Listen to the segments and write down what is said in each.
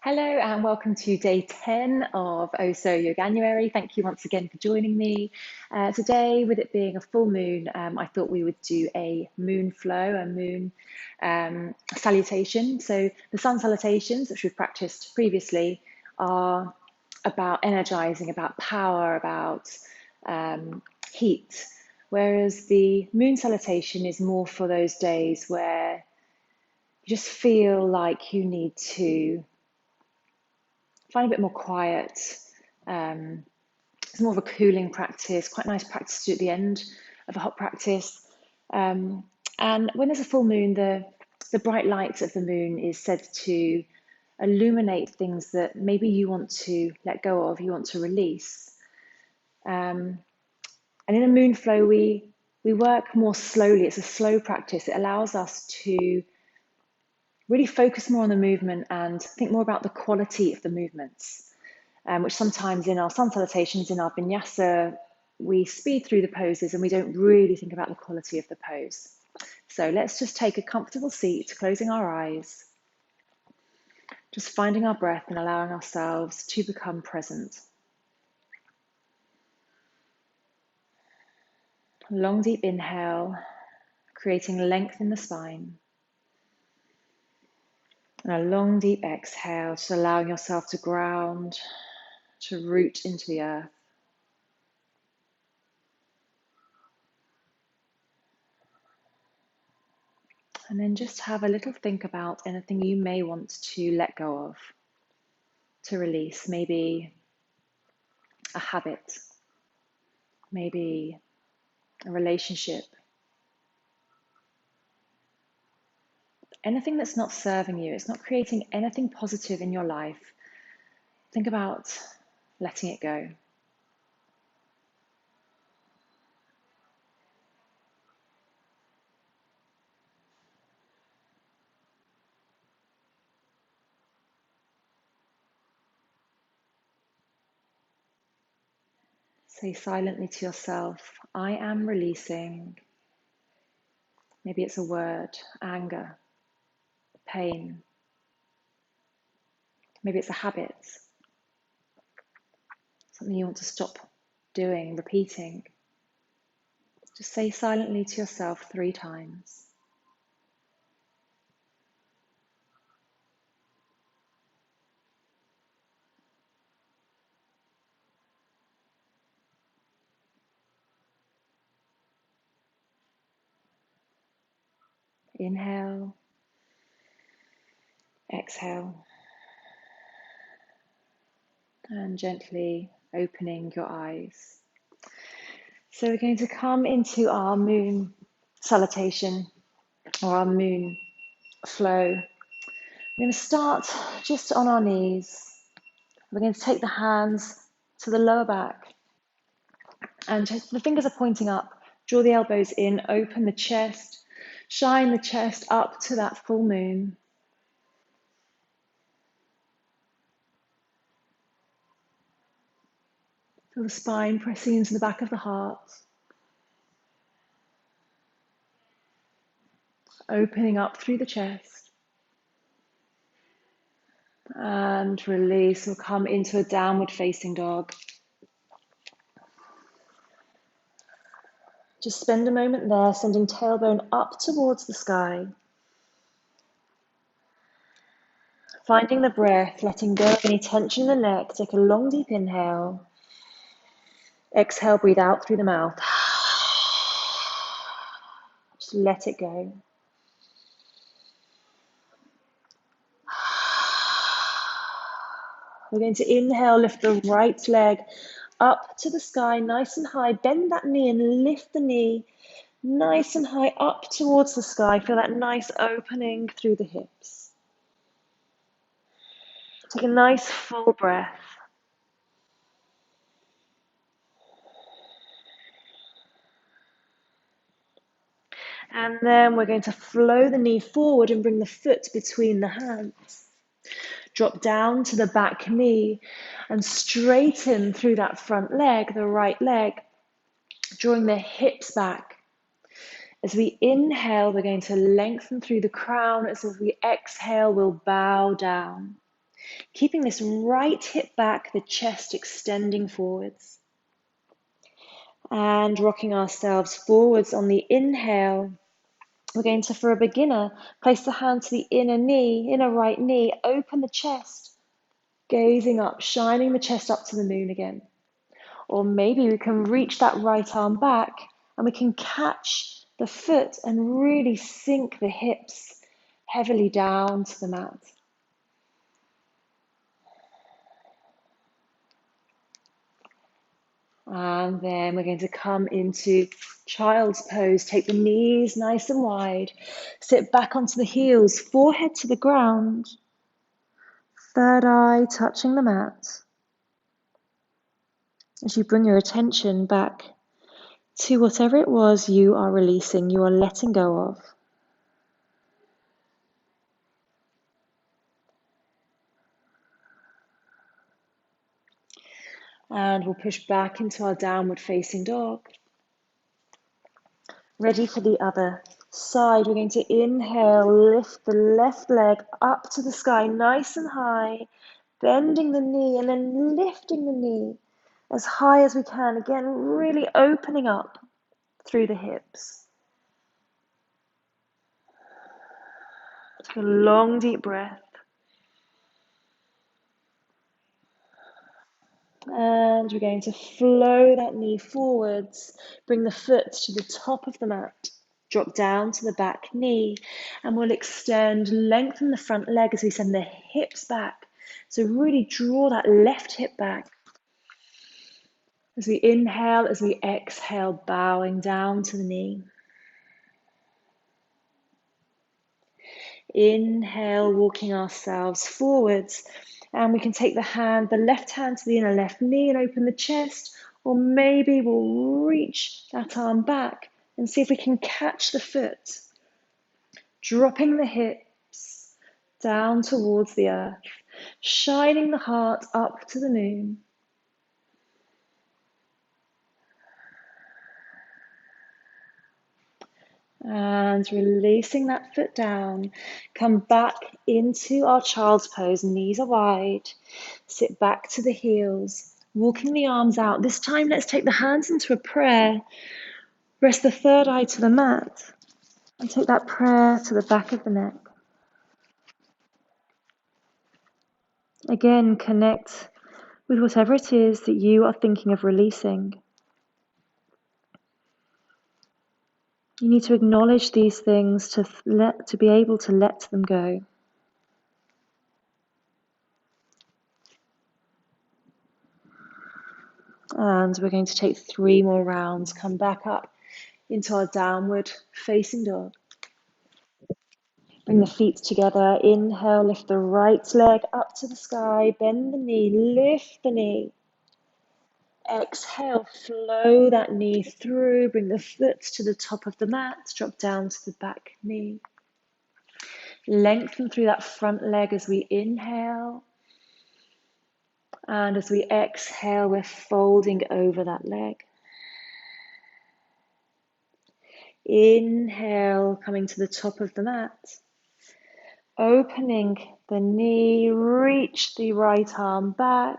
Hello and welcome to day 10 of Ohso Yoganuary. Thank you once again for joining me. Today, with it being a full moon, I thought we would do a moon flow, a moon salutation. So the sun salutations, which we've practiced previously, are about energizing, about power, about heat. Whereas the moon salutation is more for those days where you just feel like you need to find a bit more quiet. It's more of a cooling practice, quite nice practice to do at the end of a hot practice. And when there's a full moon, the bright light of the moon is said to illuminate things that maybe you want to let go of, you want to release. And in a moon flow, we work more slowly. It's a slow practice. It allows us to really focus more on the movement and think more about the quality of the movements, which sometimes in our sun salutations, in our vinyasa, we speed through the poses and we don't really think about the quality of the pose. So let's just take a comfortable seat, closing our eyes, just finding our breath and allowing ourselves to become present. Long, deep inhale, creating length in the spine. And a long, deep exhale, just allowing yourself to ground, to root into the earth. And then just have a little think about anything you may want to let go of, to release. Maybe a habit, maybe a relationship. Anything that's not serving you, it's not creating anything positive in your life. Think about letting it go. Say silently to yourself, I am releasing. Maybe it's a word, anger, pain. Maybe it's a habit, something you want to stop doing, repeating. Just say silently to yourself 3 times. Inhale, exhale, and gently opening your eyes. So we're going to come into our moon salutation or our moon flow. We're going to start just on our knees. We're going to take the hands to the lower back and the fingers are pointing up. Draw the elbows in, open the chest, shine the chest up to that full moon. Feel the spine pressing into the back of the heart. Opening up through the chest. And release. We'll come into a downward facing dog. Just spend a moment there, sending tailbone up towards the sky. Finding the breath, letting go of any tension in the neck. Take a long, deep inhale. Exhale, breathe out through the mouth. Just let it go. We're going to inhale, lift the right leg up to the sky, nice and high. Bend that knee and lift the knee nice and high up towards the sky. Feel that nice opening through the hips. Take a nice full breath. And then we're going to flow the knee forward and bring the foot between the hands. Drop down to the back knee and straighten through that front leg, the right leg, drawing the hips back. As we inhale, we're going to lengthen through the crown. As we exhale, we'll bow down. Keeping this right hip back, the chest extending forwards. And rocking ourselves forwards on the inhale. We're going to, for a beginner, place the hand to the inner right knee, open the chest, gazing up, shining the chest up to the moon again. Or maybe we can reach that right arm back and we can catch the foot and really sink the hips heavily down to the mat. And then we're going to come into child's pose. Take the knees nice and wide. Sit back onto the heels, forehead to the ground. Third eye touching the mat. As you bring your attention back to whatever it was you are releasing, you are letting go of. And we'll push back into our downward facing dog. Ready for the other side. We're going to inhale, lift the left leg up to the sky, nice and high, bending the knee and then lifting the knee as high as we can. Again, really opening up through the hips. Take a long, deep breath. And we're going to flow that knee forwards, bring the foot to the top of the mat, drop down to the back knee, and we'll extend, lengthen the front leg as we send the hips back. So really draw that left hip back. As we inhale, as we exhale, bowing down to the knee. Inhale, walking ourselves forwards. And we can take the left hand to the inner left knee and open the chest, or maybe we'll reach that arm back and see if we can catch the foot, dropping the hips down towards the earth, shining the heart up to the moon. And releasing that foot down, come back into our child's pose, knees are wide, sit back to the heels, walking the arms out. This time let's take the hands into a prayer, rest the third eye to the mat, and take that prayer to the back of the neck. Again, connect with whatever it is that you are thinking of releasing. You need to acknowledge these things to be able to let them go. And we're going to take 3 more rounds. Come back up into our downward facing dog. Bring the feet together. Inhale, lift the right leg up to the sky. Bend the knee, lift the knee. Exhale, flow that knee through. Bring the foot to the top of the mat. Drop down to the back knee. Lengthen through that front leg as we inhale. And as we exhale, we're folding over that leg. Inhale, coming to the top of the mat. Opening the knee, reach the right arm back.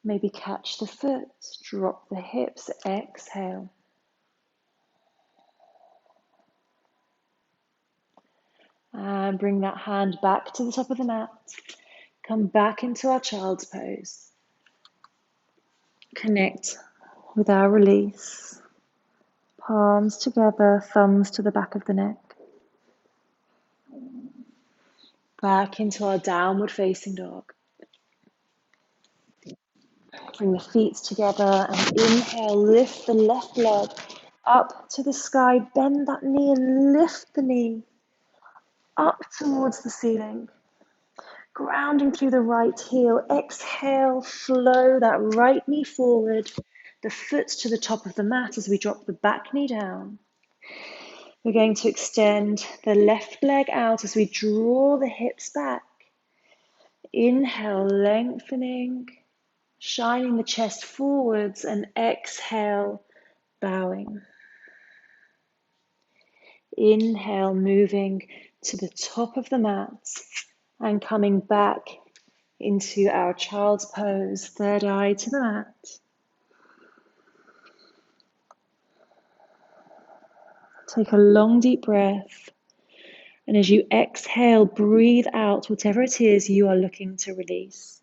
Maybe catch the foot, drop the hips, exhale. And bring that hand back to the top of the mat. Come back into our child's pose. Connect with our release. Palms together, thumbs to the back of the neck. Back into our downward facing dog. Bring the feet together and inhale, lift the left leg up to the sky, bend that knee and lift the knee up towards the ceiling. Grounding through the right heel, exhale, flow that right knee forward, the foot to the top of the mat as we drop the back knee down. We're going to extend the left leg out as we draw the hips back. Inhale, lengthening, shining the chest forwards, and exhale, bowing. Inhale, moving to the top of the mat and coming back into our child's pose, third eye to the mat. Take a long deep breath, and as you exhale, breathe out whatever it is you are looking to release.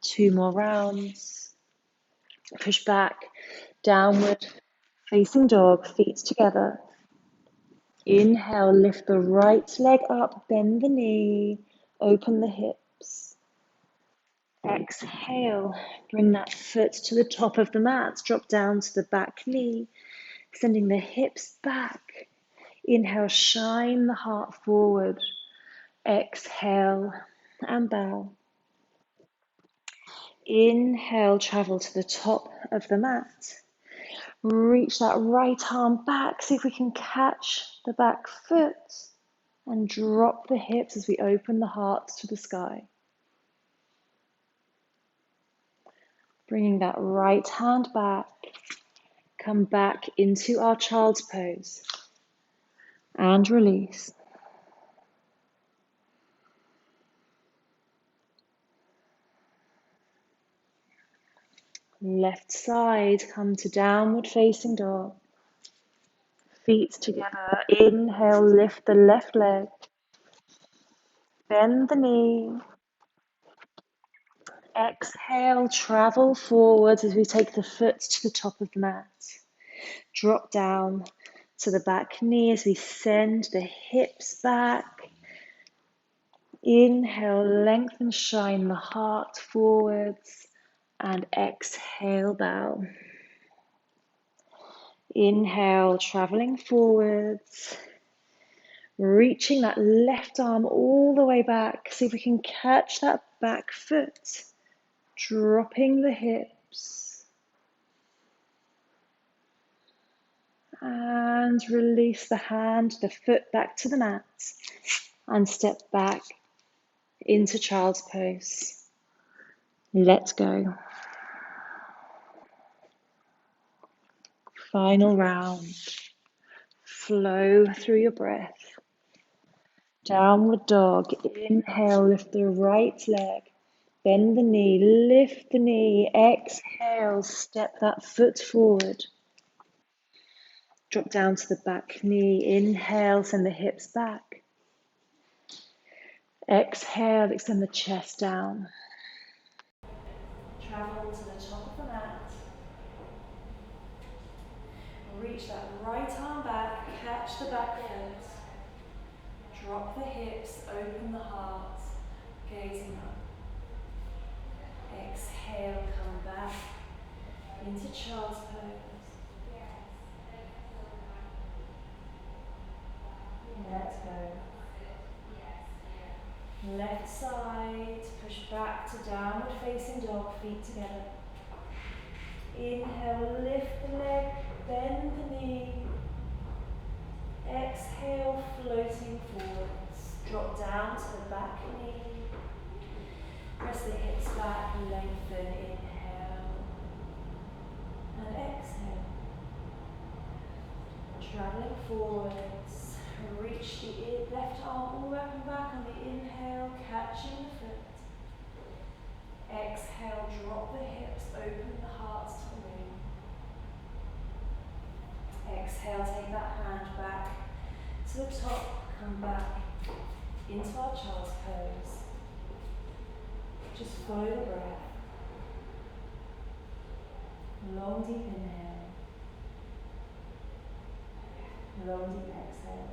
2 more rounds. Push back, downward facing dog, feet together. Inhale, lift the right leg up, bend the knee, open the hips. Exhale, bring that foot to the top of the mat, drop down to the back knee, sending the hips back. Inhale, shine the heart forward. Exhale and bow. Inhale, travel to the top of the mat. Reach that right arm back, see if we can catch the back foot and drop the hips as we open the heart to the sky. Bringing that right hand back, come back into our child's pose and release. Left side, come to downward facing dog. Feet together. Inhale, lift the left leg. Bend the knee. Exhale, travel forwards as we take the foot to the top of the mat. Drop down to the back knee as we send the hips back. Inhale, lengthen, shine the heart forwards. And exhale, bow. Inhale, traveling forwards. Reaching that left arm all the way back. See if we can catch that back foot. Dropping the hips. And release the hand, the foot back to the mat. And step back into child's pose. Let go. Final round. Flow through your breath. Downward dog. Inhale, lift the right leg. Bend the knee, lift the knee. Exhale, step that foot forward. Drop down to the back knee. Inhale, send the hips back. Exhale, extend the chest down. Travel to the top of the mat. Reach that right arm back, catch the back foot. Drop the hips, open the heart, gazing up. Exhale, come back into child's pose. Let go. Left side, push back to downward facing dog, feet together. Inhale, lift the leg, bend the knee. Exhale, floating forwards. Drop down to the back knee. Press the hips back, lengthen, inhale. And exhale. Traveling forwards. Reach the left arm all the way up and back on the inhale, catching the foot. Exhale, drop the hips, open the heart to the moon. Exhale, take that hand back to the top, come back into our child's pose. Just follow the breath. Long deep inhale. Long deep exhale.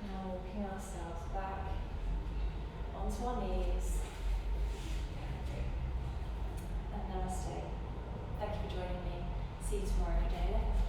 Now walking ourselves back onto our knees. And namaste. Thank you for joining me. See you tomorrow for day 11.